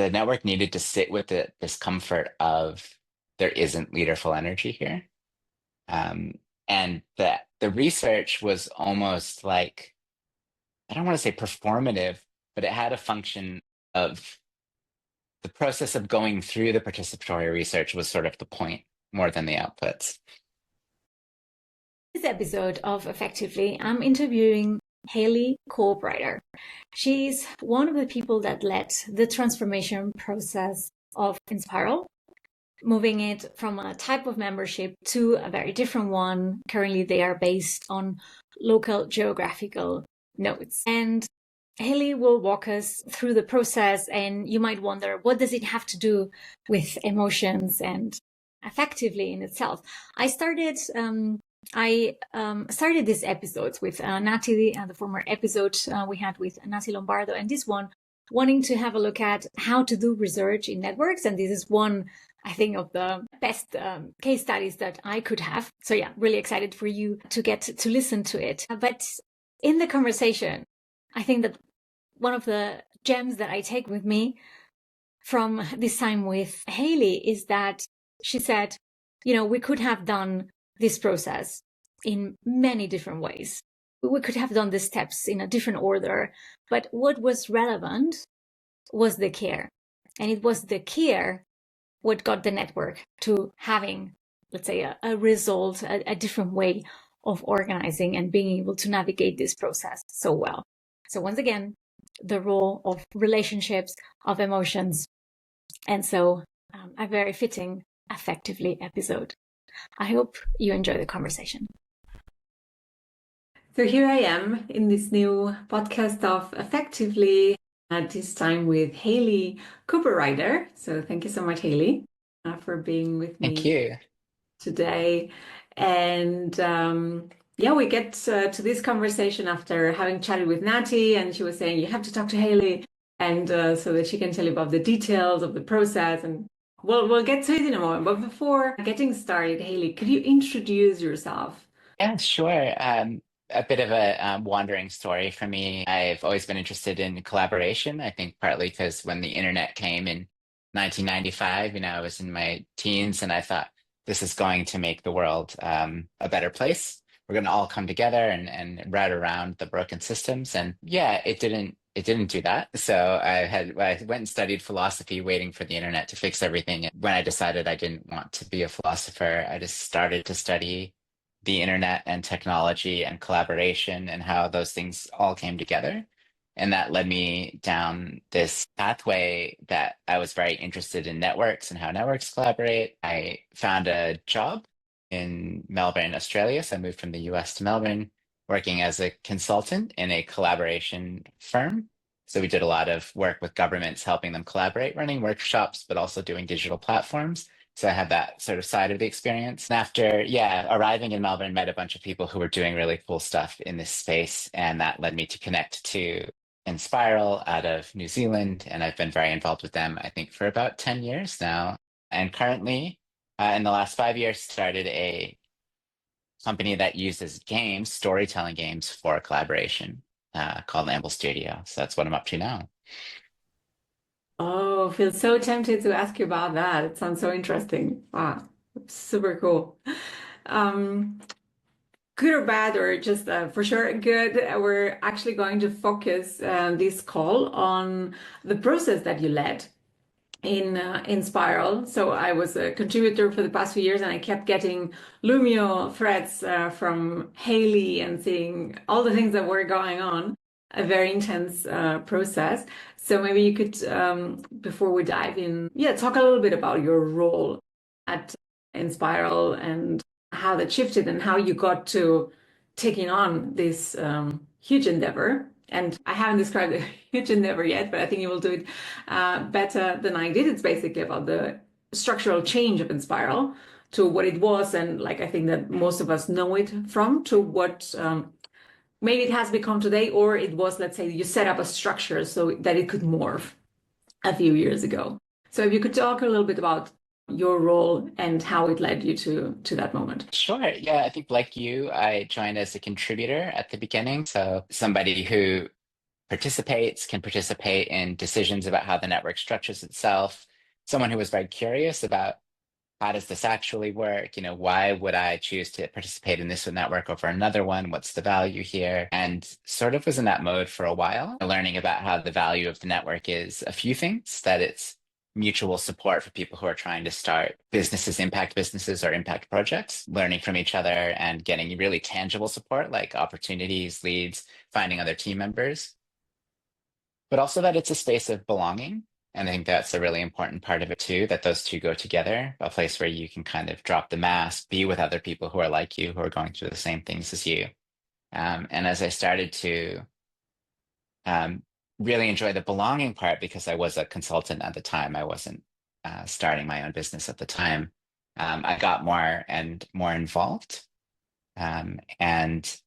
the network needed to sit with the discomfort of there isn't leaderful energy here. Um, and the research was almost like, I don't want to say performative, but it had a function of the process of going through the participatory research was sort of the point more than the outputs. This episode of Effectively, I'm interviewing Hailey Cooperrider. She's one of the people that led the transformation process of Enspiral, moving it from a type of membership to a very different one. Currently, they are based on local geographical nodes. And Hailey will walk us through the process, and you might wonder, what does it have to do with emotions and effectively in itself? I started these episodes with Nati, the former episode we had with Nati Lombardo, and this one wanting to have a look at how to do research in networks. And this is one, I think, of the best case studies that I could have. So yeah, really excited for you to get to listen to it. But in the conversation, I think that one of the gems that I take with me from this time with Hailey is that she said, we could have done this process in many different ways. We could have done the steps in a different order, but what was relevant was the care. And it was the care what got the network to having, let's say, a result, a different way of organizing and being able to navigate this process so well. So once again, the role of relationships, of emotions. And so a very fitting Effectively episode. I hope you enjoy the conversation. So here I am in this new podcast of Effectively, at this time with Hailey Cooperrider. So thank you so much, Hailey, for being with me. Thank you. Today. And we get to this conversation after having chatted with Nati, and she was saying, you have to talk to Hailey, and so that she can tell you about the details of the process. And we'll get to it in a moment. But before getting started, Hailey, could you introduce yourself? Yeah, sure. A bit of a wandering story for me. I've always been interested in collaboration. I think partly because when the internet came in 1995, I was in my teens and I thought, this is going to make the world a better place. We're going to all come together and route around the broken systems. And yeah, it didn't do that. So I went and studied philosophy, waiting for the internet to fix everything. And when I decided I didn't want to be a philosopher, I just started to study the internet and technology and collaboration and how those things all came together. And that led me down this pathway that I was very interested in networks and how networks collaborate. I found a job in Melbourne, Australia. So I moved from the US to Melbourne, working as a consultant in a collaboration firm. So we did a lot of work with governments, helping them collaborate, running workshops, but also doing digital platforms. So I had that sort of side of the experience. And after, arriving in Melbourne, met a bunch of people who were doing really cool stuff in this space. And that led me to connect to Enspiral out of New Zealand. And I've been very involved with them, I think, for about 10 years now. And currently, in the last 5 years, started a company that uses games, storytelling games for collaboration called Amble Studio. So that's what I'm up to now. Oh, I feel so tempted to ask you about that. It sounds so interesting. Wow, super cool. Good or bad, or just for sure good, we're actually going to focus this call on the process that you led in Enspiral. So I was a contributor for the past few years, and I kept getting Lumio threads from Hailey and seeing all the things that were going on. A very intense process. So maybe you could, before we dive in, talk a little bit about your role at Enspiral and how that shifted and how you got to taking on this huge endeavor. And I haven't described a huge endeavor yet, but I think you will do it better than I did. It's basically about the structural change of Enspiral to what it was, and I think that most of us know it from, to what maybe it has become today, or it was, let's say, you set up a structure so that it could morph a few years ago. So if you could talk a little bit about your role and how it led you to that moment. Sure. Yeah, I think like you, I joined as a contributor at the beginning. So somebody who participates, can participate in decisions about how the network structures itself, someone who was very curious about how does this actually work? Why would I choose to participate in this network over another one? What's the value here? And sort of was in that mode for a while, learning about how the value of the network is a few things, that it's mutual support for people who are trying to start businesses, impact businesses or impact projects, learning from each other and getting really tangible support like opportunities, leads, finding other team members, but also that it's a space of belonging. And I think that's a really important part of it too, that those two go together, a place where you can kind of drop the mask, be with other people who are like you, who are going through the same things as you. And as I started to um, really enjoy the belonging part, because I was a consultant at the time, I wasn't starting my own business at the time, I got more and more involved. And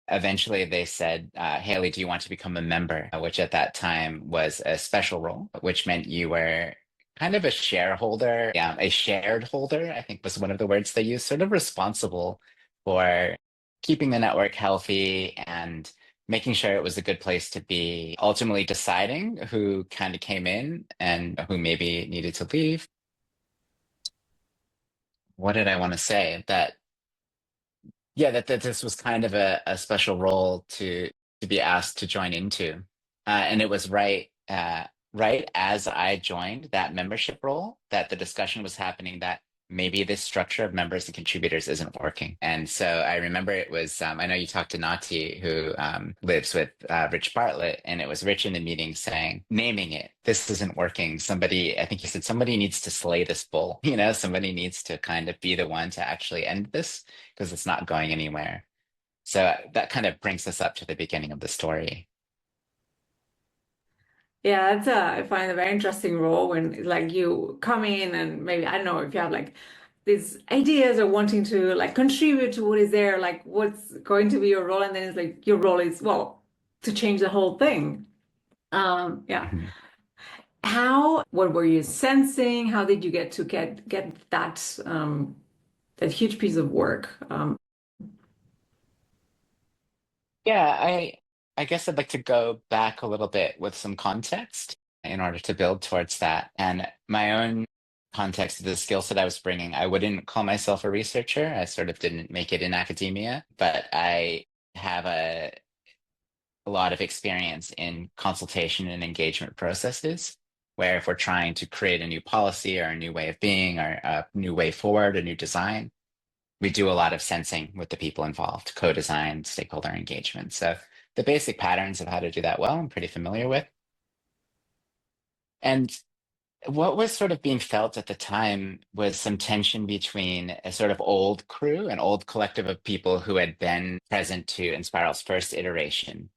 eventually they said, Hailey, do you want to become a member? Which at that time was a special role, which meant you were kind of a shareholder, yeah, a shared holder, I think was one of the words they used, sort of responsible for keeping the network healthy and making sure it was a good place to be, ultimately deciding who kind of came in and who maybe needed to leave. What did I want to say? Yeah, that this was kind of a special role to be asked to join into. And it was right as I joined that membership role that the discussion was happening that maybe this structure of members and contributors isn't working. And so I remember it was, I know you talked to Nati, who lives with Rich Bartlett, and it was Rich in the meeting saying, naming it, this isn't working. Somebody, I think he said, somebody needs to slay this bull. Somebody needs to kind of be the one to actually end this because it's not going anywhere. So that kind of brings us up to the beginning of the story. Yeah, that's I find a very interesting role when like you come in and maybe I don't know if you have like these ideas or wanting to like contribute to what is there, like what's going to be your role, and then it's like your role is well to change the whole thing. Yeah. Mhm. What were you sensing? How did you get that that huge piece of work? Yeah, I guess I'd like to go back a little bit with some context in order to build towards that. And my own context of the skill set I was bringing, I wouldn't call myself a researcher. I sort of didn't make it in academia, but I have a lot of experience in consultation and engagement processes, where if we're trying to create a new policy or a new way of being or a new way forward, a new design, we do a lot of sensing with the people involved, co-design, stakeholder engagement. So the basic patterns of how to do that well, I'm pretty familiar with. And what was sort of being felt at the time was some tension between a sort of old crew, an old collective of people who had been present to Enspiral's first iteration.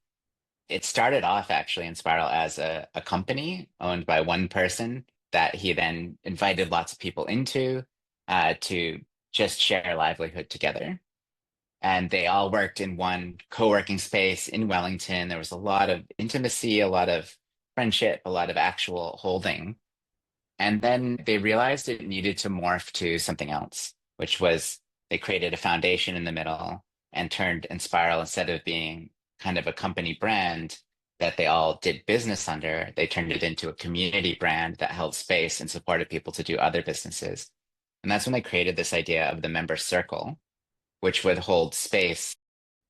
It started off actually Enspiral as a company owned by one person that he then invited lots of people into to just share livelihood together. And they all worked in one co-working space in Wellington. There was a lot of intimacy, a lot of friendship, a lot of actual holding. And then they realized it needed to morph to something else, which was they created a foundation in the middle and turned Enspiral, instead of being kind of a company brand that they all did business under, they turned it into a community brand that held space and supported people to do other businesses. And that's when they created this idea of the member circle, which would hold space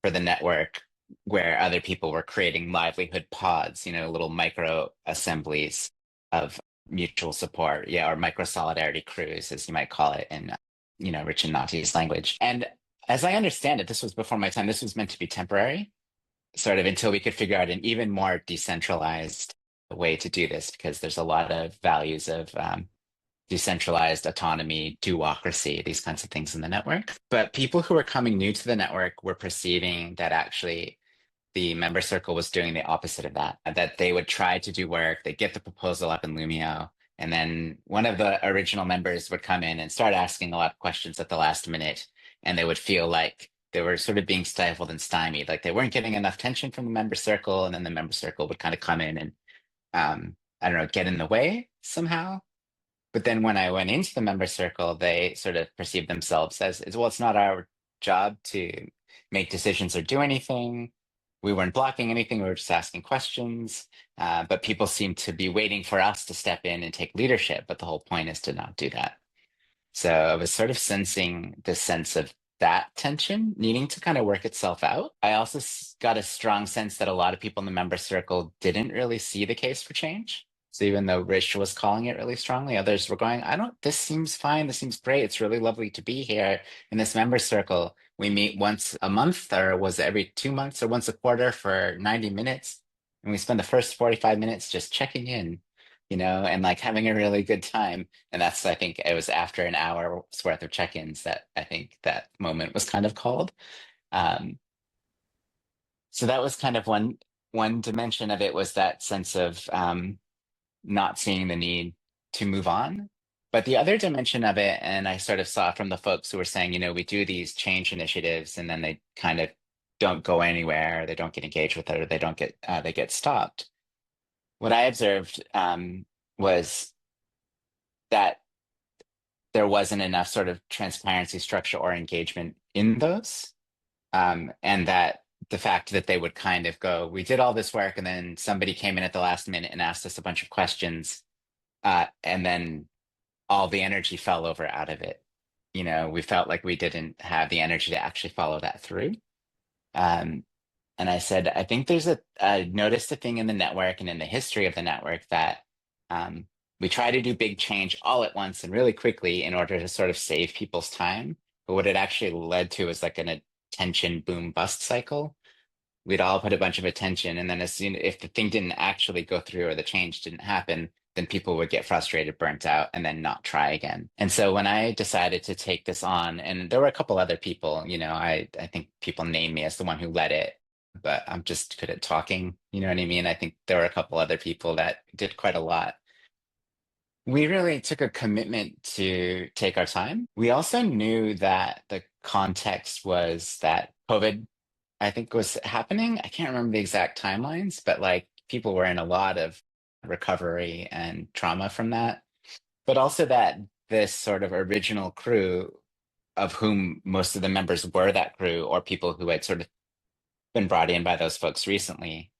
for the network where other people were creating livelihood pods, little micro assemblies of mutual support, yeah, or micro solidarity crews, as you might call it in, Rich and Nati's language. And as I understand it, this was before my time. This was meant to be temporary, sort of until we could figure out an even more decentralized way to do this, because there's a lot of values of decentralized autonomy, duocracy, these kinds of things in the network. But people who were coming new to the network were perceiving that actually the member circle was doing the opposite of that, that they would try to do work, they'd get the proposal up in Lumio, and then one of the original members would come in and start asking a lot of questions at the last minute, and they would feel like they were sort of being stifled and stymied, like they weren't getting enough tension from the member circle, and then the member circle would kind of come in and, I don't know, get in the way somehow. But then when I went into the member circle, they sort of perceived themselves as, well, it's not our job to make decisions or do anything. we weren't blocking anything. We were just asking questions, but people seemed to be waiting for us to step in and take leadership. But the whole point is to not do that. So I was sort of sensing this sense of that tension needing to kind of work itself out. I also got a strong sense that a lot of people in the member circle didn't really see the case for change. So even though Rich was calling it really strongly, others were going, this seems fine. This seems great. It's really lovely to be here in this member circle. We meet once a month, or was it every 2 months or once a quarter for 90 minutes. And we spend the first 45 minutes just checking in, and like having a really good time. And I think it was after an hour's worth of check-ins that I think that moment was kind of called. So that was kind of one dimension of it, was that sense of not seeing the need to move on. But the other dimension of it, and I sort of saw from the folks who were saying, we do these change initiatives and then they kind of don't go anywhere, or they don't get engaged with it, or they get stopped. What I observed was that there wasn't enough sort of transparency, structure, or engagement in those. And that the fact that they would kind of go, we did all this work, and then somebody came in at the last minute and asked us a bunch of questions, and then all the energy fell over out of it. We felt like we didn't have the energy to actually follow that through. And I said, I think I noticed a thing in the network and in the history of the network that we try to do big change all at once and really quickly in order to sort of save people's time. But what it actually led to is like an attention boom bust cycle. We'd all put a bunch of attention, and then if the thing didn't actually go through or the change didn't happen, then people would get frustrated, burnt out, and then not try again. And so when I decided to take this on, and there were a couple other people, I think people named me as the one who led it, but I'm just good at talking, you know what I mean? I think there were a couple other people that did quite a lot. We really took a commitment to take our time. We also knew that the context was that COVID, I think, was happening. I can't remember the exact timelines, but like people were in a lot of recovery and trauma from that. But also that this sort of original crew, of whom most of the members were that crew, or people who had sort of been brought in by those folks recently,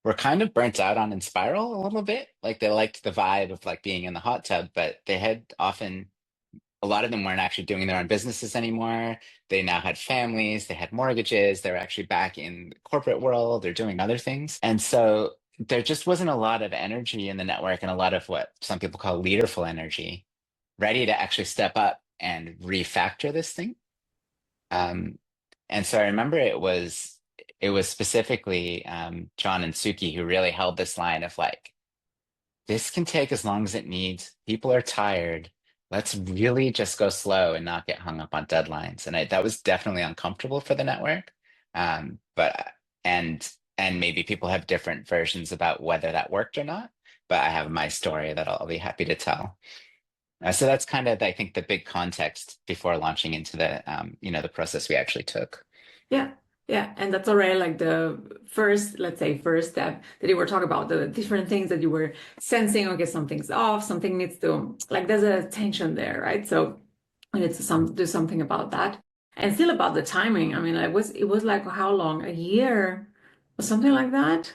were kind of burnt out on Enspiral a little bit. Like they liked the vibe of like being in the hot tub, but a lot of them weren't actually doing their own businesses anymore. They now had families, they had mortgages, they were actually back in the corporate world, they're doing other things. And so there just wasn't a lot of energy in the network, and a lot of what some people call leaderful energy, ready to actually step up and refactor this thing. And so I remember it was specifically John and Suki who really held this line of like, this can take as long as it needs. People are tired. Let's really just go slow and not get hung up on deadlines. And that was definitely uncomfortable for the network. And maybe people have different versions about whether that worked or not. But I have my story that I'll be happy to tell. So that's kind of, I think, the big context before launching into the process we actually took. Yeah. Yeah, and that's already like the first step that you were talking about, the different things that you were sensing. Okay, something's off, something needs to, like, there's a tension there, right? So we need to do something about that. And still about the timing. I mean, it was like how long? A year or something like that?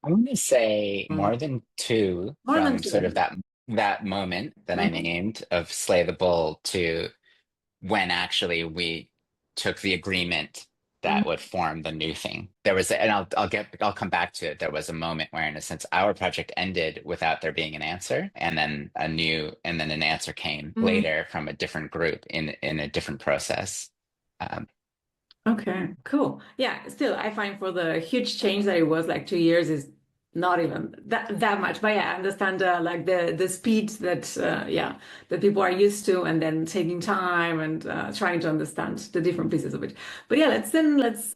I'm going to say more than two from sort of that moment that I named of Slay the Bull to when actually we took the agreement that would form the new thing. There was, and I'll come back to it. There was a moment where, in a sense, our project ended without there being an answer, and then an answer came later from a different group in a different process. Okay, cool. Yeah, still, I find for the huge change that it was like 2 years is not even that much, but yeah, I understand like the speed that that people are used to, and then taking time and trying to understand the different pieces of it. But yeah,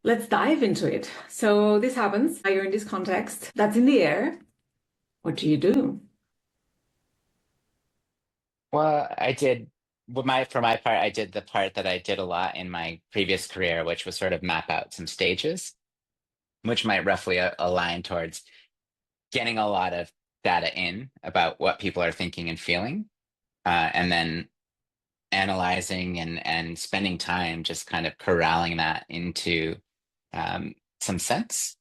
let's dive into it. So this happens. You're in this context that's in the air. What do you do? Well, for my part, I did the part that I did a lot in my previous career, which was sort of map out some stages, which might roughly align towards getting a lot of data in about what people are thinking and feeling, and then analyzing and spending time just kind of corralling that into some sense.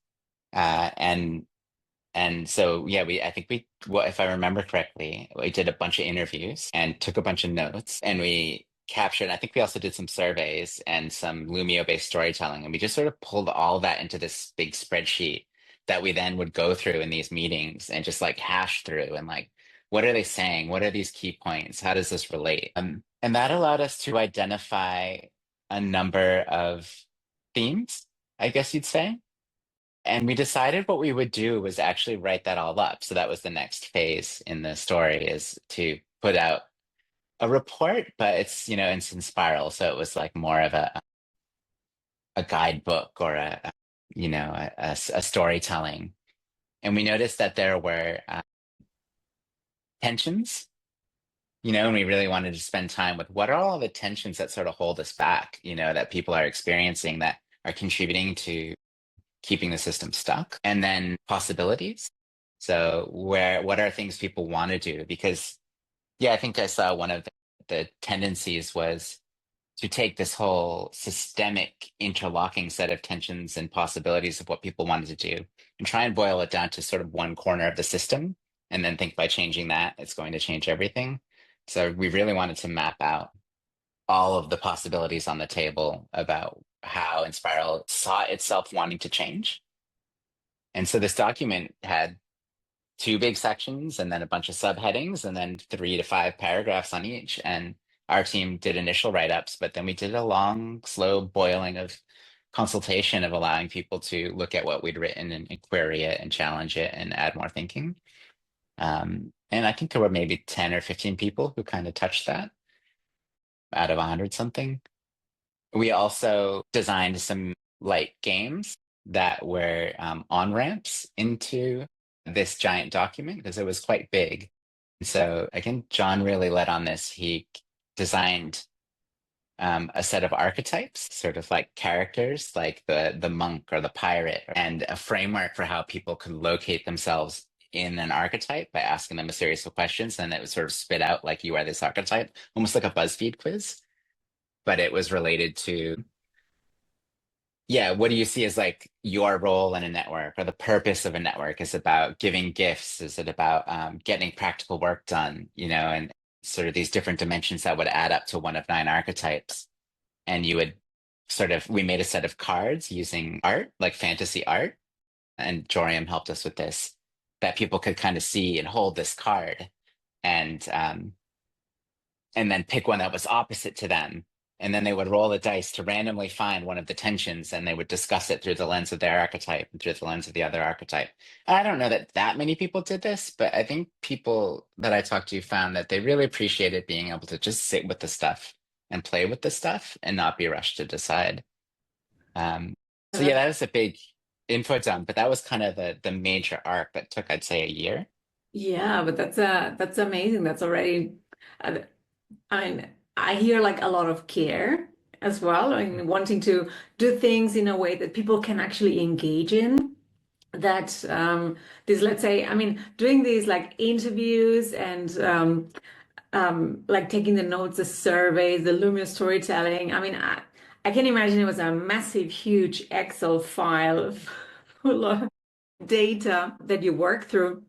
And so, yeah, well, if I remember correctly, we did a bunch of interviews and took a bunch of notes, and we captured, I think we also did some surveys and some Lumio-based storytelling. And we just sort of pulled all that into this big spreadsheet that we then would go through in these meetings and just like hash through and like, what are they saying? What are these key points? How does this relate? And that allowed us to identify a number of themes, I guess you'd say. And we decided what we would do was actually write that all up. So that was the next phase in the story, is to put out a report, but it's in spiral. So it was like more of a guidebook or a storytelling. And we noticed that there were tensions, and we really wanted to spend time with what are all the tensions that sort of hold us back, that people are experiencing that are contributing to keeping the system stuck, and then possibilities. So what are things people want to do? Because, yeah, I think I saw one of the tendencies was to take this whole systemic interlocking set of tensions and possibilities of what people wanted to do and try and boil it down to sort of one corner of the system, and then think by changing that, it's going to change everything. So we really wanted to map out all of the possibilities on the table about how Enspiral saw itself wanting to change. And so this document had 2 big sections and then a bunch of subheadings and then 3 to 5 paragraphs on each. And our team did initial write-ups, but then we did a long, slow boiling of consultation, of allowing people to look at what we'd written and query it and challenge it and add more thinking. And I think there were maybe 10 or 15 people who kind of touched that out of 100 something. We also designed some light games that were on-ramps into this giant document because it was quite big. And so again, John really led on this. He designed a set of archetypes, sort of like characters, like the monk or the pirate, and a framework for how people could locate themselves in an archetype by asking them a series of questions. And it would sort of spit out like, you are this archetype, almost like a BuzzFeed quiz. But it was related to, yeah, what do you see as like your role in a network, or the purpose of a network? Is it about giving gifts? Is it about getting practical work done? And sort of these different dimensions that would add up to one of 9 archetypes. And we made a set of cards using art, like fantasy art, and Joriam helped us with this, that people could kind of see and hold this card and then pick one that was opposite to them. And then they would roll the dice to randomly find one of the tensions, and they would discuss it through the lens of their archetype and through the lens of the other archetype. I don't know that many people did this, but I think people that I talked to found that they really appreciated being able to just sit with the stuff and play with the stuff and not be rushed to decide. So yeah, that was a big info dump, but that was kind of the major arc that took, I'd say, a year. Yeah, but that's amazing. That's already, I mean, I hear like a lot of care as well, and wanting to do things in a way that people can actually engage in. That let's say, I mean, doing these like interviews and like taking the notes, the surveys, the Lumio storytelling. I mean, I can imagine it was a massive, huge Excel file full of data that you work through.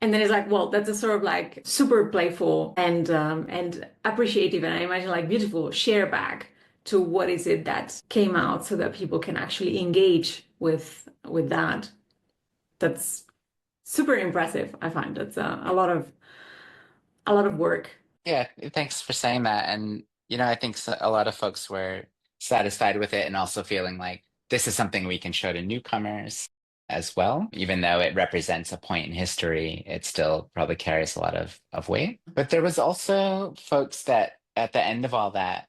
And then it's like, well, that's a sort of like super playful and appreciative, and I imagine like beautiful share back to what is it that came out, so that people can actually engage with that. That's super impressive. I find that's a lot of work. Yeah, thanks for saying that. And, I think a lot of folks were satisfied with it, and also feeling like this is something we can show to newcomers as well. Even though it represents a point in history, it still probably carries a lot of weight. But there was also folks that at the end of all that,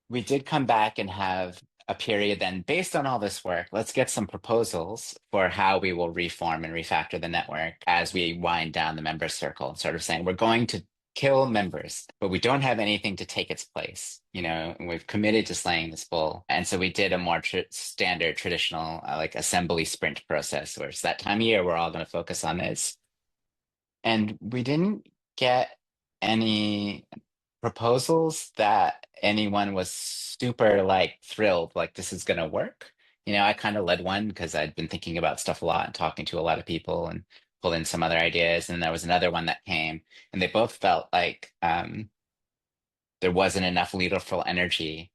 we did come back and have a period then, based on all this work, let's get some proposals for how we will reform and refactor the network as we wind down the member circle, sort of saying we're going to kill members, but we don't have anything to take its place, and we've committed to slaying this bull. And so we did a more standard, traditional, like assembly sprint process, where it's that time of year we're all going to focus on this. And we didn't get any proposals that anyone was super like thrilled, like this is gonna work. I kind of led one because I'd been thinking about stuff a lot and talking to a lot of people and pulled in some other ideas. And there was another one that came, and they both felt like there wasn't enough leaderful energy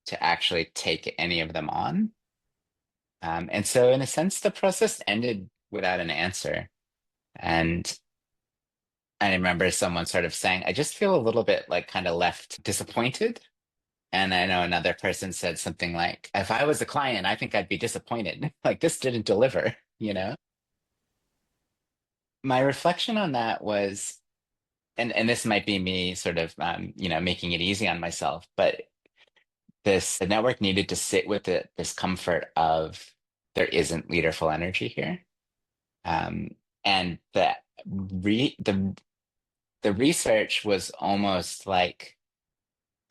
to actually take any of them on. And so, in a sense, the process ended without an answer. And I remember someone sort of saying, I just feel a little bit like kind of left disappointed. And I know another person said something like, if I was a client, I think I'd be disappointed. Like this didn't deliver. My reflection on that was, and this might be me sort of, making it easy on myself, but the network needed to sit with the discomfort of there isn't leaderful energy here. And the research was almost like,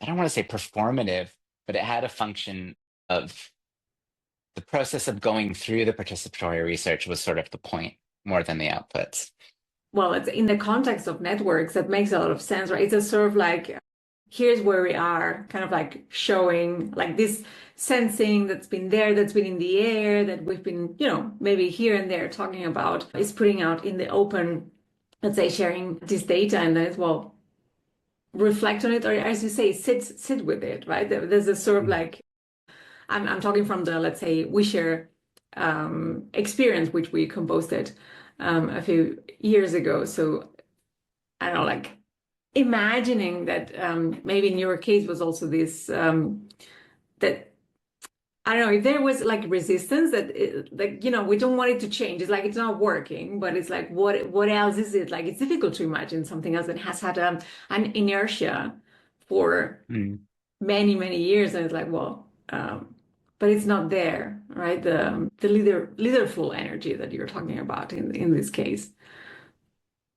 I don't want to say performative, but it had a function of the process of going through the participatory research was sort of the point more than the outputs. Well, it's in the context of networks, that makes a lot of sense, right? It's a sort of like, here's where we are, kind of like showing like this sensing that's been there, that's been in the air, that we've been, maybe here and there talking about, is putting out in the open, let's say, sharing this data, and then reflect on it, or as you say, sit with it, right? There's a sort of like, I'm talking from the, let's say, we share experience, which we composed a few years ago. So I don't know, like imagining that maybe in your case was also this that I don't know if there was like resistance that we don't want it to change. It's like it's not working, but it's like what else is it? Like it's difficult to imagine something else that has had an inertia for many years, and it's like but it's not there, right? The leaderful energy that you're talking about in this case.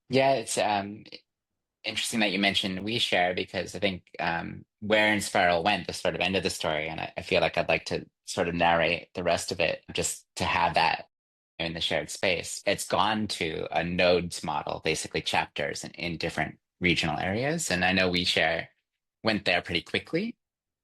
Yeah, it's interesting that you mentioned we share, because I think where Enspiral went, the sort of end of the story, and I feel like I'd like to sort of narrate the rest of it just to have that in the shared space. It's gone to a nodes model, basically chapters in different regional areas. And I know we share went there pretty quickly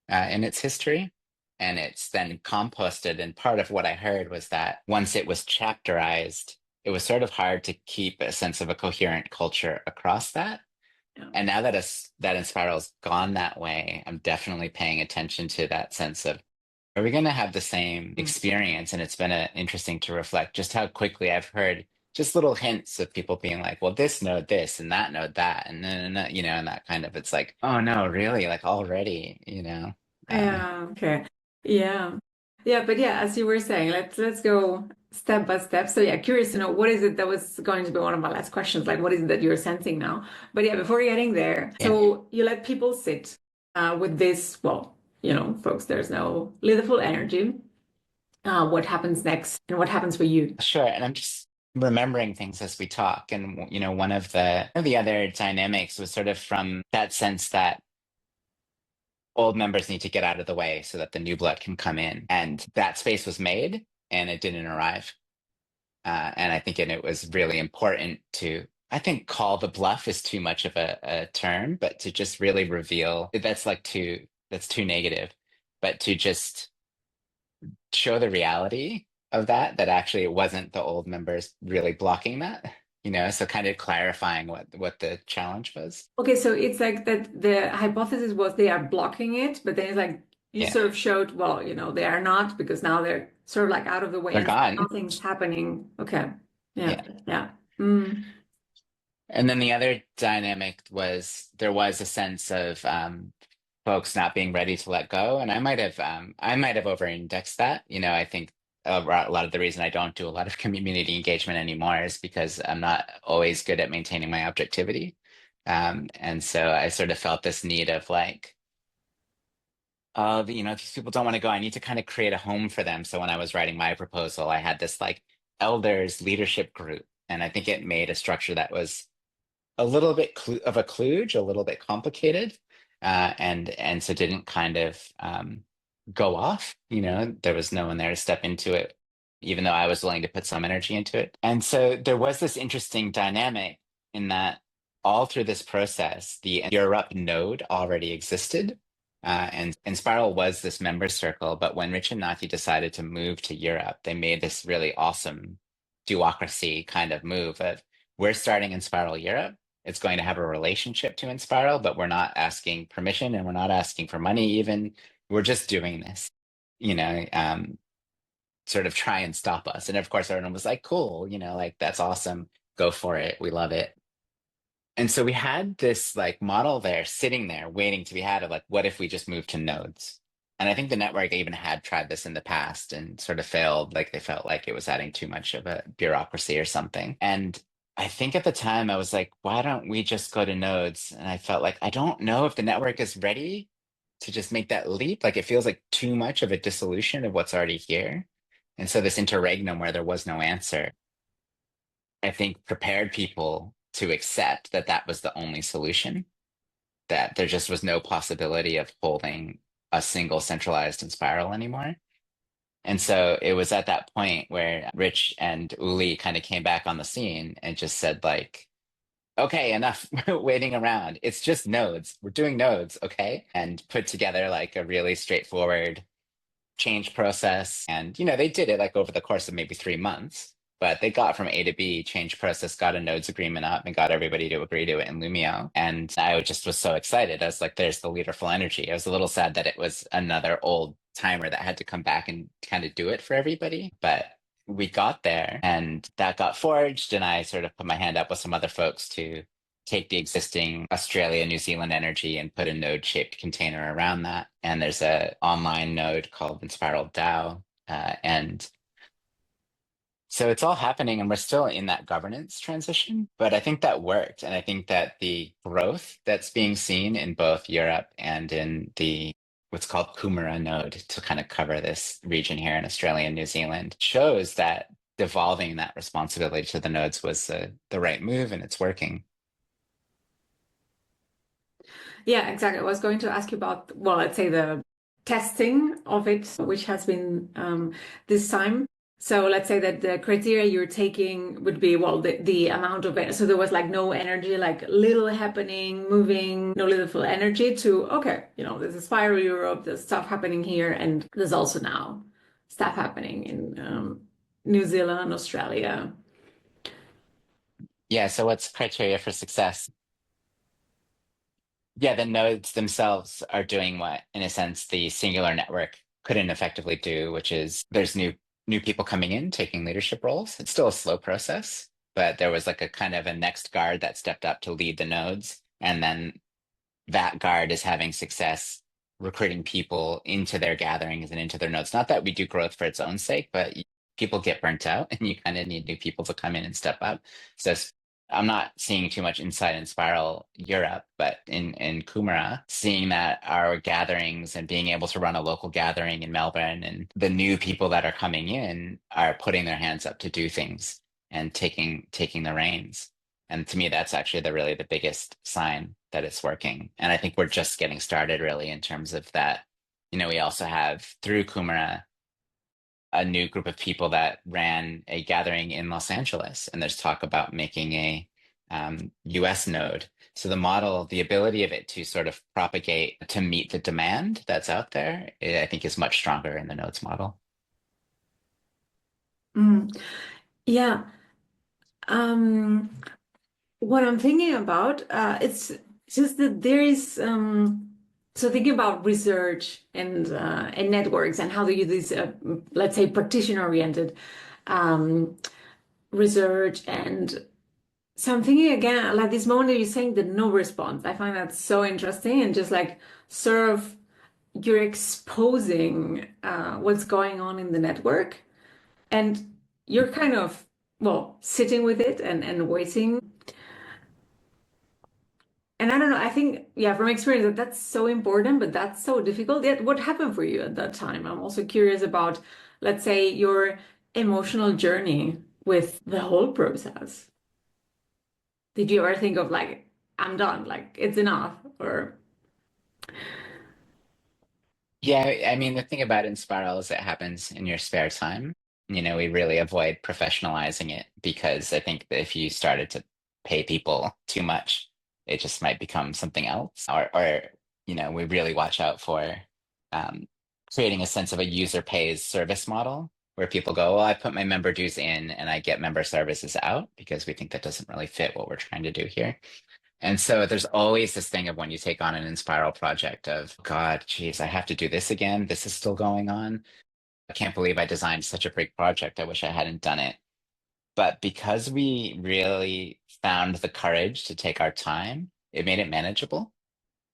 in its history. And it's then composted. And part of what I heard was that once it was chapterized, it was sort of hard to keep a sense of a coherent culture across that. Yeah. And now that Enspiral's gone that way, I'm definitely paying attention to that sense of, are we going to have the same experience? And it's been interesting to reflect just how quickly I've heard just little hints of people being like, well, this node this and that node that, and then and that kind of, it's like, oh no, really? Like already. Yeah. Okay. Yeah. Yeah. But yeah, as you were saying, let's go step by step. So yeah, curious to know what is it that was going to be one of my last questions. Like, what is it that you're sensing now? But yeah, before getting there, so you let people sit with this. Well, folks, there's no leaderful energy. What happens next, and what happens for you? Sure. And I'm just remembering things as we talk. And one of the other dynamics was sort of from that sense that old members need to get out of the way so that the new blood can come in. And that space was made and it didn't arrive. And I think it was really important to, I think call the bluff is too much of a term, but to just really reveal that's too negative, but to just show the reality of that actually it wasn't the old members really blocking that. So kind of clarifying what the challenge was. Okay, so it's like that the hypothesis was they are blocking it, but then it's like you sort of showed, well, they are not, because now they're sort of like out of the way. They're gone. Nothing's happening. Okay. Yeah. And then the other dynamic was there was a sense of folks not being ready to let go, and I might have over-indexed that. I think a lot of the reason I don't do a lot of community engagement anymore is because I'm not always good at maintaining my objectivity. And so I sort of felt this need of like, these people don't want to go. I need to kind of create a home for them. So when I was writing my proposal, I had this like elders leadership group, and I think it made a structure that was a little bit of a kludge, a little bit complicated, and so didn't kind of go off. There was no one there to step into it, even though I was willing to put some energy into it. And so there was this interesting dynamic in that all through this process, the Europe node already existed. And Enspiral was this member circle, but when Rich and Nati decided to move to Europe, they made this really awesome duocracy kind of move of we're starting Enspiral Europe. It's going to have a relationship to Enspiral, but we're not asking permission and we're not asking for money even. We're just doing this, you know, sort of try and stop us. And of course, everyone was like, cool, you know, like that's awesome. Go for it. We love it. And so we had this like model there sitting there waiting to be had of like, what if we just moved to nodes? And I think the network even had tried this in the past and sort of failed. Like they felt like it was adding too much of a bureaucracy or something. And I think at the time I was like, why don't we just go to nodes? And I felt like, I don't know if the network is ready to just make that leap. Like it feels like too much of a dissolution of what's already here. And so this interregnum where there was no answer, I think prepared people to accept that that was the only solution, that there just was no possibility of holding a single centralized Enspiral anymore. And so it was at that point where Rich and Uli kind of came back on the scene and just said like, okay, enough waiting around. It's just nodes. We're doing nodes, okay? And put together like a really straightforward change process. And, you know, they did it like over the course of maybe 3 months. But they got from A to B, change process, got a nodes agreement up, and got everybody to agree to it in Lumio. And I just was so excited. I was like, there's the leaderful energy. I was a little sad that it was another old timer that had to come back and kind of do it for everybody. But we got there and that got forged. And I sort of put my hand up with some other folks to take the existing Australia, New Zealand energy and put a node shaped container around that. And there's a online node called Enspiral DAO. And so it's all happening and we're still in that governance transition, but I think that worked. And I think that the growth that's being seen in both Europe and in the what's called Kumara node to kind of cover this region here in Australia and New Zealand shows that devolving that responsibility to the nodes was the right move and it's working. Yeah, exactly. I was going to ask you about, well, let's say the testing of it, which has been this time. So let's say that the criteria you're taking would be, well, the amount of it. So there was like no energy, like little happening, moving, no little energy to, okay, you know, there's a Spiral Europe, there's stuff happening here. And there's also now stuff happening in New Zealand, Australia. Yeah, so what's criteria for success? Yeah, the nodes themselves are doing what, in a sense, the singular network couldn't effectively do, which is there's new people coming in, taking leadership roles. It's still a slow process, but there was like a kind of a next guard that stepped up to lead the nodes. And then that guard is having success recruiting people into their gatherings and into their nodes. Not that we do growth for its own sake, but people get burnt out and you kind of need new people to come in and step up. So I'm not seeing too much inside Enspiral Europe, but in Kumara, seeing that our gatherings and being able to run a local gathering in Melbourne and the new people that are coming in are putting their hands up to do things and taking the reins. And to me, that's actually really the biggest sign that it's working. And I think we're just getting started really in terms of that. You know, we also have through Kumara a new group of people that ran a gathering in Los Angeles, and there's talk about making a US node. So the model, the ability of it to sort of propagate to meet the demand that's out there, I think is much stronger in the nodes model. Yeah. What I'm thinking about, it's just that there is so thinking about research and networks and how do you do this, let's say, practitioner-oriented research. And so I'm thinking again, like this moment that you're saying the no response. I find that so interesting and just like sort of you're exposing what's going on in the network and you're kind of, well, sitting with it and waiting. And I don't know, I think, yeah, from experience, that's so important, but that's so difficult. Yet, what happened for you at that time? I'm also curious about, let's say, your emotional journey with the whole process. Did you ever think of like, I'm done, like it's enough? Or Yeah, I mean, the thing about Enspiral is it happens in your spare time. You know, we really avoid professionalizing it because I think that if you started to pay people too much, it just might become something else. Or we really watch out for um, creating a sense of a user pays service model where people go, well, I put my member dues in and I get member services out, because we think that doesn't really fit what we're trying to do here. And so there's always this thing of when you take on an Enspiral project of, God, geez, I have to do this again. This is still going on. I can't believe I designed such a big project. I wish I hadn't done it. But because we really found the courage to take our time, it made it manageable.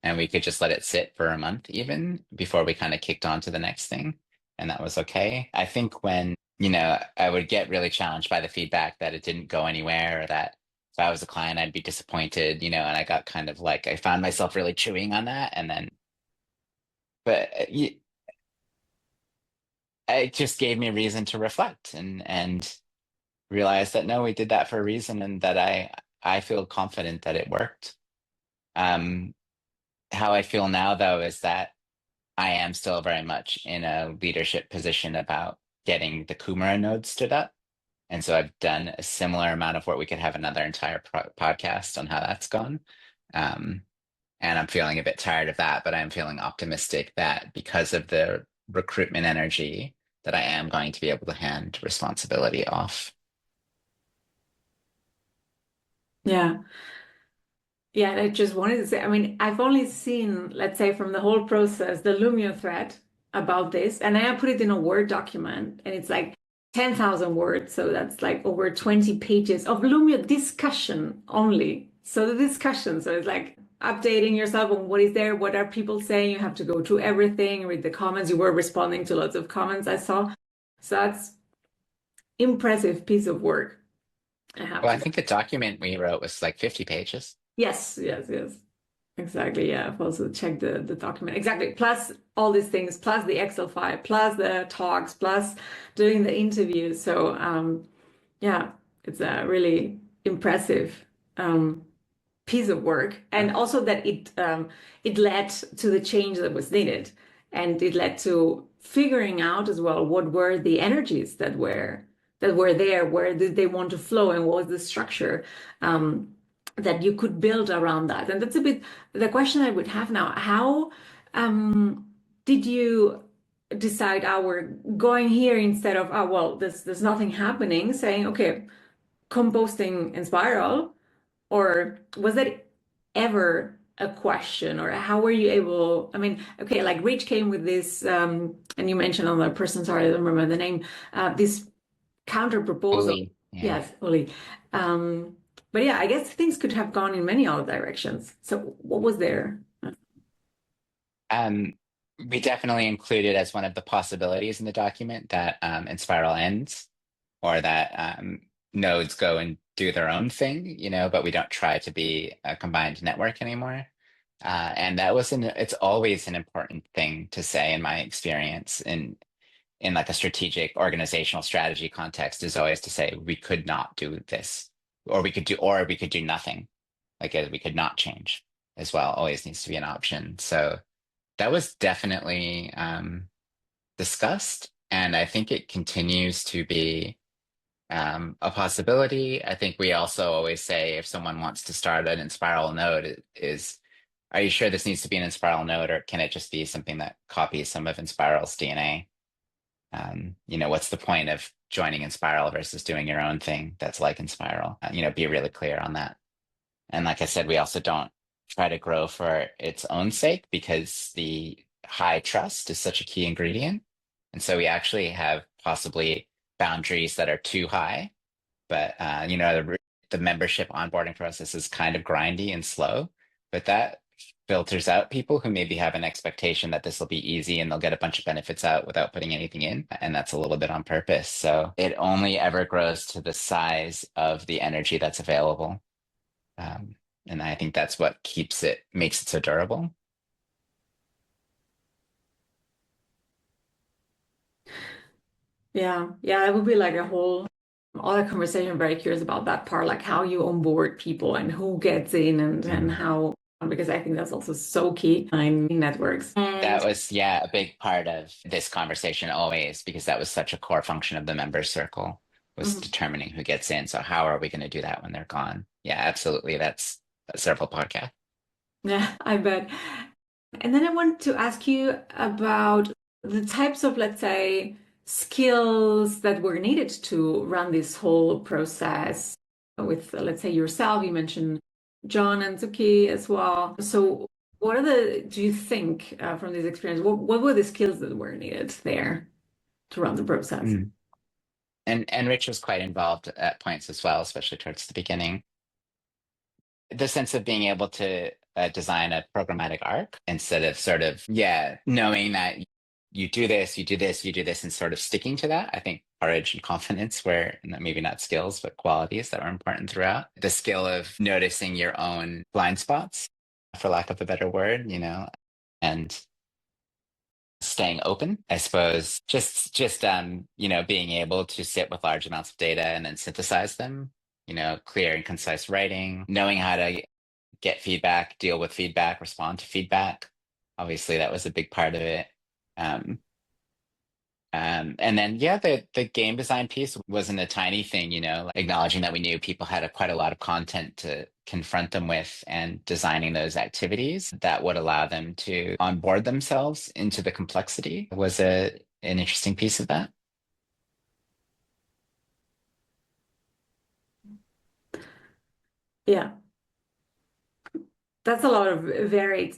And we could just let it sit for a month even before we kind of kicked on to the next thing. And that was okay. I think when, I would get really challenged by the feedback that it didn't go anywhere, or that if I was a client, I'd be disappointed, and I got kind of like, I found myself really chewing on that. And then, but it just gave me a reason to reflect and realize that no, we did that for a reason, and that I feel confident that it worked. Um, how I feel now, though, is that I am still very much in a leadership position about getting the Kumara node stood up. And so I've done a similar amount of work. We could have another entire podcast on how that's gone. Um, and I'm feeling a bit tired of that, but I'm feeling optimistic that because of the recruitment energy, that I am going to be able to hand responsibility off. Yeah. Yeah, and I just wanted to say, I mean, I've only seen, let's say, from the whole process, the Lumio thread about this, and I put it in a Word document, and it's like 10,000 words. So that's like over 20 pages of Lumio discussion only. So the discussion, so it's like updating yourself on what is there, what are people saying. You have to go through everything, read the comments. You were responding to lots of comments I saw. So that's impressive piece of work, I have Well, to I say. think the document we wrote was like 50 pages. Yes, yes, yes. Exactly. Yeah. I've also checked the document. Exactly. Plus all these things, plus the Excel file, plus the talks, plus doing the interviews. So yeah, it's a really impressive piece of work, and also that it led to the change that was needed, and it led to figuring out as well what were the energies that were there, where did they want to flow, and what was the structure that you could build around that. And that's a bit the question I would have now. How did you decide, we're going here instead of, well, there's nothing happening, saying, okay, composting Enspiral? Or was that ever a question? Or how were you able? I mean, okay, like Rich came with this, and you mentioned on the person, sorry, I don't remember the name, this counter proposal. Only, yeah. Yes, Oli. Um, but yeah, I guess things could have gone in many other directions. So what was there? Um, we definitely included as one of the possibilities in the document that Enspiral ends, or that nodes go and do their own thing, but we don't try to be a combined network anymore. And it's always an important thing to say in my experience in like a strategic organizational strategy context, is always to say we could not do this, or we could do nothing. Like we could not change as well. Always needs to be an option. So that was definitely discussed, and I think it continues to be a possibility. I think we also always say if someone wants to start an Enspiral node, are you sure this needs to be an Enspiral node, or can it just be something that copies some of Enspiral's DNA? What's the point of joining Enspiral versus doing your own thing that's like Enspiral? Be really clear on that. And like I said, we also don't try to grow for its own sake, because the high trust is such a key ingredient. And so we actually have possibly boundaries that are too high, but the membership onboarding process is kind of grindy and slow, but that filters out people who maybe have an expectation that this will be easy and they'll get a bunch of benefits out without putting anything in. And that's a little bit on purpose. So it only ever grows to the size of the energy that's available. And I think that's what makes it so durable. Yeah, yeah, it would be like a whole other conversation. I'm very curious about that part, like how you onboard people and who gets in, and Mm. how, because I think that's also so key in networks. That And was, yeah, a big part of this conversation always, because that was such a core function of the member circle, was mhm. determining who gets in. So how are we going to do that when they're gone? Yeah, absolutely. That's several podcasts. Yeah, I bet. And then I want to ask you about the types of, let's say, skills that were needed to run this whole process with, let's say, yourself. You mentioned John and Zuki as well. So what are do you think, from this experience, what were the skills that were needed there to run the process? Mm. And Rich was quite involved at points as well, especially towards the beginning. The sense of being able to design a programmatic arc instead of sort of, yeah, knowing that you do this, you do this, you do this, and sort of sticking to that. I think courage and confidence were maybe not skills, but qualities that were important throughout. The skill of noticing your own blind spots, for lack of a better word, and staying open, I suppose. Just being able to sit with large amounts of data and then synthesize them, clear and concise writing, knowing how to get feedback, deal with feedback, respond to feedback. Obviously, that was a big part of it. And then, yeah, the game design piece wasn't a tiny thing, like acknowledging that we knew people had quite a lot of content to confront them with and designing those activities that would allow them to onboard themselves into the complexity was an interesting piece of that. Yeah, that's a lot of varied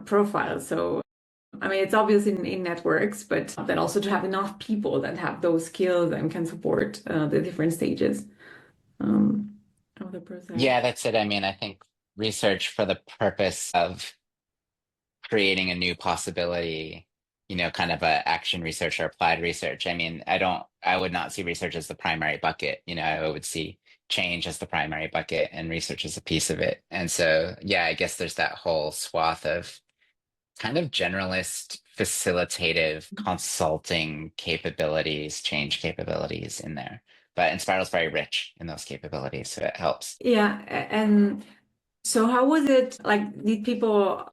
profiles. So I mean, it's obvious in networks, but then also to have enough people that have those skills and can support the different stages of the process. Yeah, that's it. I mean, I think research for the purpose of creating a new possibility, kind of a action research or applied research. I mean, I would not see research as the primary bucket. I would see change as the primary bucket and research as a piece of it. And so, yeah, I guess there's that whole swath of kind of generalist, facilitative, consulting capabilities, change capabilities in there. But Enspiral is very rich in those capabilities, so it helps. Yeah, and so how was it like? Did people,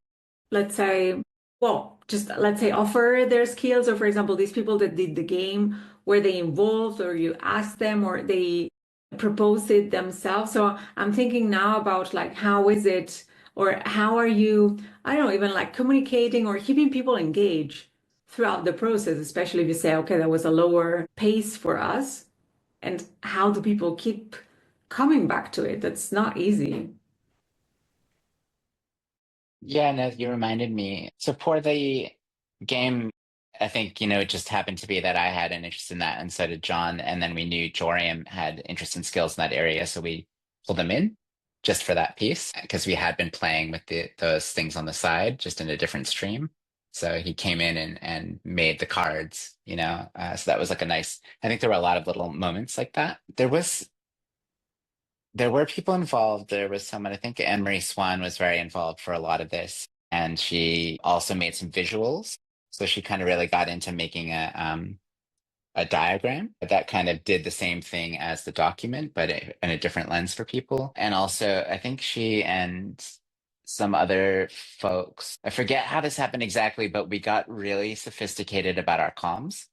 let's say, well, just let's say offer their skills, or for example, these people that did the game, were they involved, or you asked them, or they proposed it themselves? So I'm thinking now about like how is it, or how are you, I don't know, even like communicating or keeping people engaged throughout the process, especially if you say, okay, that was a lower pace for us, and how do people keep coming back to it? That's not easy. Yeah, no, you reminded me. So for the game, I think, it just happened to be that I had an interest in that, and so did John. And then we knew Joriam had interest and skills in that area, so we pulled him in just for that piece because we had been playing with those things on the side, just in a different stream. So he came in and made the cards, so that was like a nice. I think there were a lot of little moments like that. There were people involved. There was someone, I think Anne-Marie Swan was very involved for a lot of this. And she also made some visuals. So she kind of really got into making a diagram that kind of did the same thing as the document, but in a different lens for people. And also, I think she and some other folks, I forget how this happened exactly, but we got really sophisticated about our comms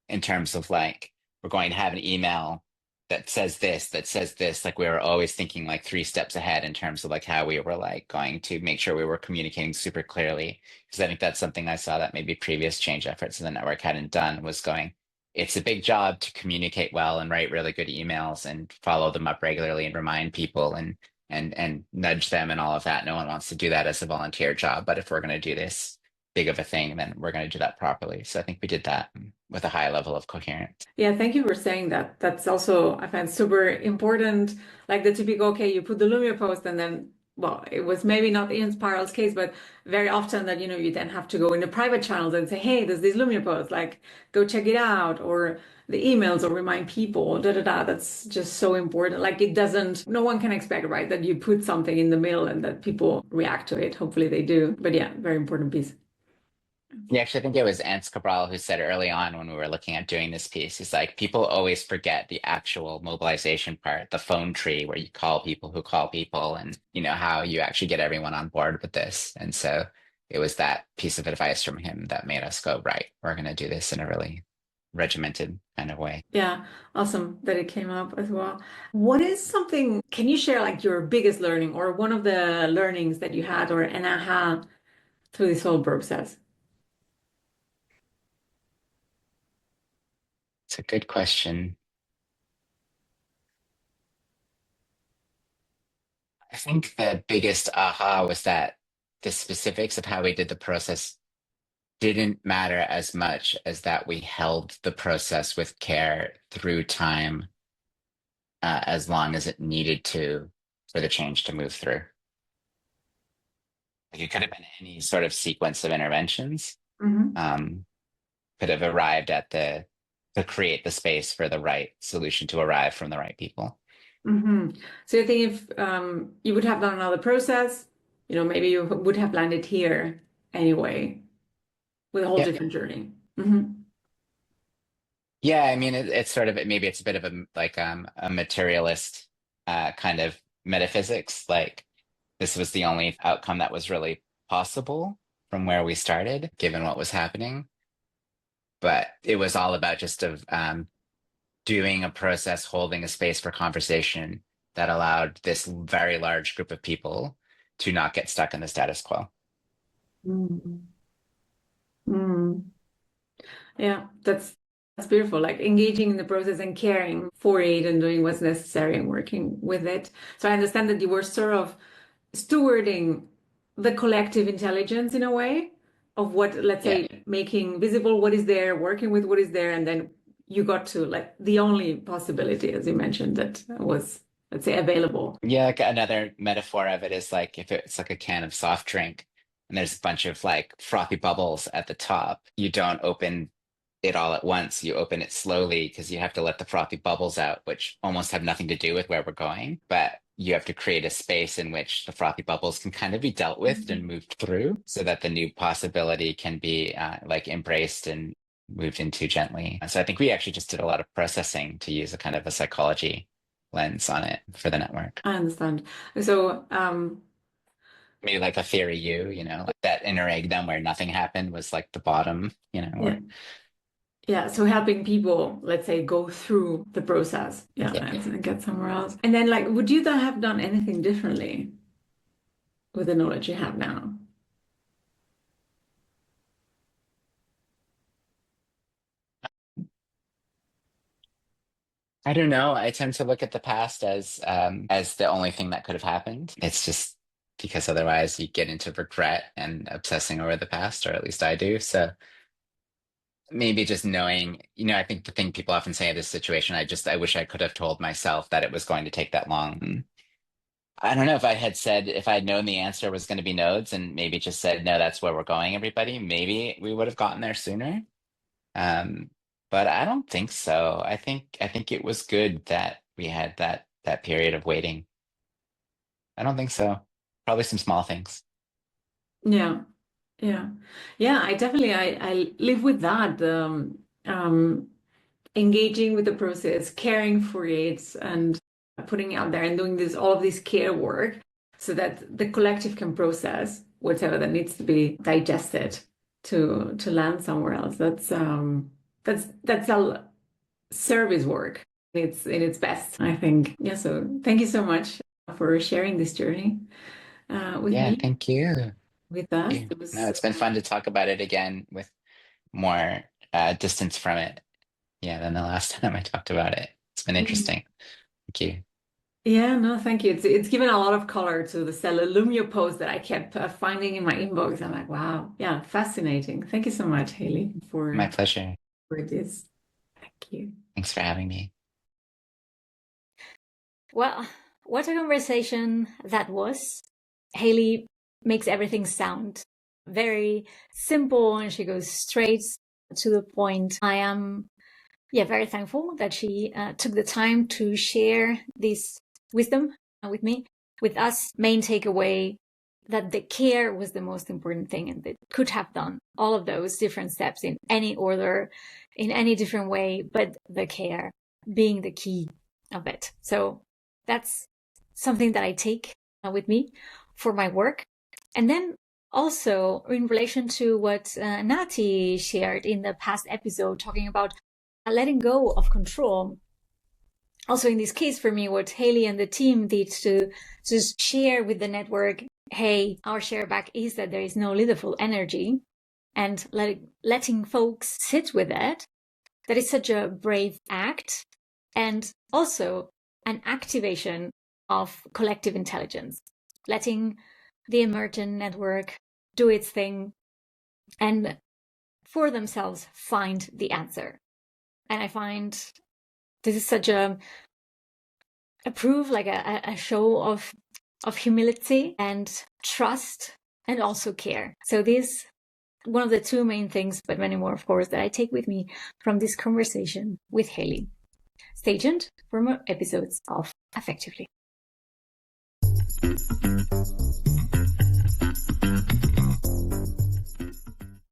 in terms of like, we're going to have an email that says this, that says this. Like we were always thinking like 3 steps ahead in terms of like how we were like going to make sure we were communicating super clearly. Because I think that's something I saw that maybe previous change efforts in the network hadn't done was going, it's a big job to communicate well and write really good emails and follow them up regularly and remind people and nudge them and all of that. No one wants to do that as a volunteer job. But if we're going to do this big of a thing, then we're going to do that properly. So I think we did that with a high level of coherence. Yeah, thank you for saying that. That's also, I find, super important. Like the typical, okay, you put the Lumia post and then, well, it was maybe not in Spiral's case, but very often that, you then have to go in the private channels and say, hey, there's this Lumia post, like go check it out, or the emails or remind people, da da da. That's just so important. Like it doesn't, no one can expect, right, that you put something in the middle and that people react to it. Hopefully they do. But yeah, very important piece. Yeah, actually, I think it was Ants Cabral who said early on when we were looking at doing this piece, he's like, people always forget the actual mobilization part, the phone tree where you call people who call people and, how you actually get everyone on board with this. And so it was that piece of advice from him that made us go, right, we're going to do this in a really regimented kind of way. Yeah, awesome that it came up as well. What is something, can you share like your biggest learning or one of the learnings that you had or an aha through this whole process? It's a good question. I think the biggest aha was that the specifics of how we did the process didn't matter as much as that we held the process with care through time, as long as it needed to for the change to move through. Like it could have been any sort of sequence of interventions, could have arrived at to create the space for the right solution to arrive from the right people. So you think if you would have done another process, maybe you would have landed here anyway with a whole different journey. Yeah, I mean, it's sort of maybe it's a bit of a materialist kind of metaphysics. Like this was the only outcome that was really possible from where we started, given what was happening. But it was all about just doing a process, holding a space for conversation that allowed this very large group of people to not get stuck in the status quo. Yeah, that's beautiful. Like engaging in the process and caring for it and doing what's necessary and working with it. So I understand that you were sort of stewarding the collective intelligence in a way of what, let's say, making visible what is there, working with what is there, and then you got to like the only possibility, as you mentioned, that was, let's say, available. Yeah, like another metaphor of it is like if it's like a can of soft drink and there's a bunch of like frothy bubbles at the top, you don't open it all at once. You open it slowly because you have to let the frothy bubbles out, which almost have nothing to do with where we're going. But you have to create a space in which the frothy bubbles can kind of be dealt with and moved through so that the new possibility can be like embraced and moved into gently. And so I think we actually just did a lot of processing to use a kind of a psychology lens on it for the network. I understand. So maybe like a theory like that interregnum where nothing happened was like the bottom, Yeah, so helping people, let's say, go through the process, and get somewhere else. And then, like, would you have done anything differently with the knowledge you have now? I don't know. I tend to look at the past as the only thing that could have happened. It's just because otherwise you get into regret and obsessing over the past, or at least I do. So maybe just knowing, I think the thing people often say in this situation, I wish I could have told myself that it was going to take that long. I don't know if if I had known the answer was going to be nodes and maybe just said, no, that's where we're going, everybody, maybe we would have gotten there sooner. But I don't think so. I think it was good that we had that period of waiting. I don't think so. Probably some small things. Yeah. I definitely I live with that. Engaging with the process, caring for it, and putting it out there and doing all of this care work so that the collective can process whatever that needs to be digested to land somewhere else. That's a service work. It's in its best, I think. Yeah. So thank you so much for sharing this journey with me. Yeah, thank you. With us. No, it's been fun to talk about it again with more distance from it, than the last time I talked about it. It's been interesting. Thank you. Yeah, no, thank you. It's given a lot of color to the Stellar Lumio post that I kept finding in my inbox. I'm like, wow, yeah, fascinating. Thank you so much, Hailey, My pleasure. For this. Thank you. Thanks for having me. Well, what a conversation that was. Hailey makes everything sound very simple and she goes straight to the point. I am very thankful that she took the time to share this wisdom with me. With us, main takeaway that the care was the most important thing and that could have done all of those different steps in any order, in any different way, but the care being the key of it. So that's something that I take with me for my work. And then also in relation to what Nati shared in the past episode, talking about letting go of control. Also in this case for me, what Hailey and the team did to just share with the network hey, our share back is that there is no leaderful energy, and letting folks sit with it, that is such a brave act, and also an activation of collective intelligence, letting the emergent network do its thing and for themselves find the answer. And I find this is such a proof, like a show of humility and trust and also care. So this one of the two main things, but many more, of course, that I take with me from this conversation with Hailey. Stay tuned for more episodes of Effectively.